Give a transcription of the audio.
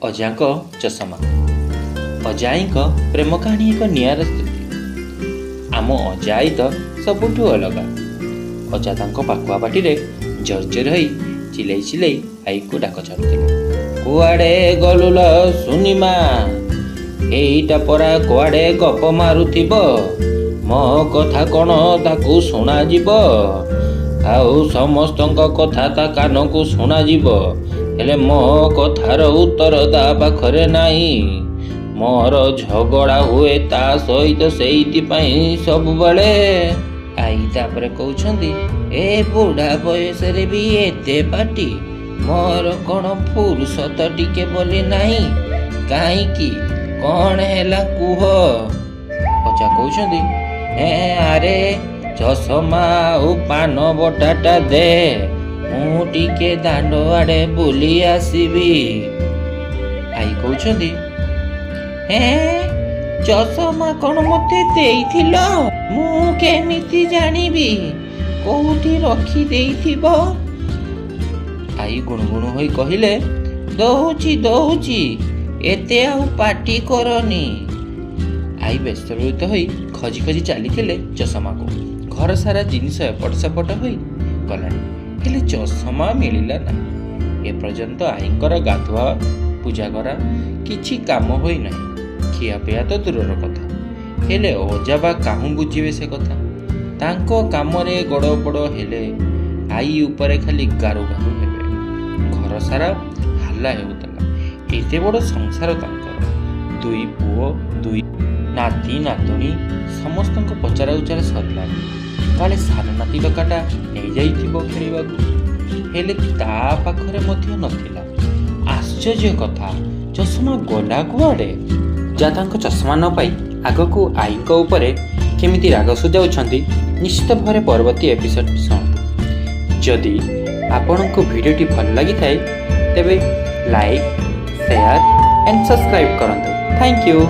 ଅଜାଙ୍କ ଚଷମା। ଅଜାଆଈଙ୍କ ପ୍ରେମ କାହାଣୀ ଏକ ନିଆରା ସ୍ଥିତି। ଆମ ଅଜାଆଈ ତ ସବୁଠୁ ଅଲଗା। ଅଜା ତାଙ୍କ ପାଖୁଆ ପାଟିରେ ଜର୍ଜର ହୋଇ ଚିଲେଇ ଚିଲେଇ ଆଈକୁ ଡାକ ଛାଡ଼ୁଥିଲେ। କୁଆଡ଼େ ଗଲୁଲ ସୁନିମା, ଏଇଟା ପରା କୁଆଡ଼େ ଗପ ମାରୁଥିବ, ମୋ କଥା କ'ଣ ତାକୁ ଶୁଣାଯିବ? ଆଉ ସମସ୍ତଙ୍କ କଥା ତା କାନକୁ ଶୁଣାଯିବ, ହେଲେ ମୋ କଥାର ଉତ୍ତର ତା ପାଖରେ ନାହିଁ। ମୋର ଝଗଡ଼ା ହୁଏ ତା ସହିତ ସେଇଥିପାଇଁ ସବୁବେଳେ। ଆଈ ତାପରେ କହୁଛନ୍ତି, ଏ ବୁଢ଼ା ବୟସରେ ବି ଏତେ ପାଟି, ମୋର କ'ଣ ଫୁରୁସତ ଟିକେ ବୋଲି ନାହିଁ? କାହିଁକି, କ'ଣ ହେଲା କୁହ? ଅଜା କହୁଛନ୍ତି, ଆରେ ଚଷମା ଆଉ ପାନ ବଟାଟା ଦେ, ମୁଁ ଟିକେ ଦାଣ୍ଡ ଆଡ଼େ ବୁଲି ଆସିବି। ଆଈ କହୁଛନ୍ତି, ଚଷମା କ'ଣ ମୋତେ ଦେଇଥିଲ? ମୁଁ କେମିତି ଜାଣିବି କୋଉଠି ରଖି ଦେଇଥିବ? ଆଈ ଗୁଣୁଗୁଣୁ ହୋଇ କହିଲେ, ଦଉଛି, ଏତେ ଆଉ ପାଟି କରନି। ଆଈ ବ୍ୟସ୍ତବ୍ୟସ୍ତ ହୋଇ ଖୋଜି ଖୋଜି ଚାଲିଥିଲେ ଚଷମାକୁ। ଘର ସାରା ଜିନିଷ ଏପଟ ସେପଟ ହୋଇ ଗଲାଣି, ହେଲେ ଚଷମା ମିଳିଲା ନାହିଁ। ଏପର୍ଯ୍ୟନ୍ତ ଆଈଙ୍କର ଗାଧୁଆ ପୂଜା କରା କିଛି କାମ ହୋଇନାହିଁ। ଖିଆପିଆ ତ ଦୂରର କଥା, ହେଲେ ଅଜା ବା କାହୁଁ ବୁଝିବେ ସେ କଥା? ତାଙ୍କ କାମରେ ଗଡ଼ ବଡ଼ ହେଲେ ଆଈ ଉପରେ ଖାଲି ଗାରୁ ଗାରୁ ହେବେ। ଘର ସାରା ହାଲ୍ଲା ହେଉଥିଲା। ଏତେ ବଡ଼ ସଂସାର ତାଙ୍କର, 2 ପୁଅ 2 ନାତି ନାତୁଣୀ, ସମସ୍ତଙ୍କ ପଚରା ଉଚରା ସରିଲାଣି। କାଳେ ସାନ ନାତି ଟୋକାଟା ନେଇଯାଇଥିବ ଖେଳିବାକୁ, ହେଲେ ତା ପାଖରେ ମଧ୍ୟ ନଥିଲା। ଆଶ୍ଚର୍ଯ୍ୟ କଥା, ଚଷମା ଗଲା କୁଆଡ଼େ? ଯା ତାଙ୍କ ଚଷମା ନ ପାଇ ଆଗକୁ ଆଈଙ୍କ ଉପରେ କେମିତି ରାଗ ସୁଝାଉଛନ୍ତି, ନିଶ୍ଚିତ ଭାବରେ ପରବର୍ତ୍ତୀ ଏପିସୋଡ୍ ଶୁଣନ୍ତୁ। ଯଦି ଆପଣଙ୍କୁ ଭିଡ଼ିଓଟି ଭଲ ଲାଗିଥାଏ ତେବେ ଲାଇକ୍, ସେୟାର ଆଣ୍ଡ ସବସ୍କ୍ରାଇବ୍ କରନ୍ତୁ। Thank you.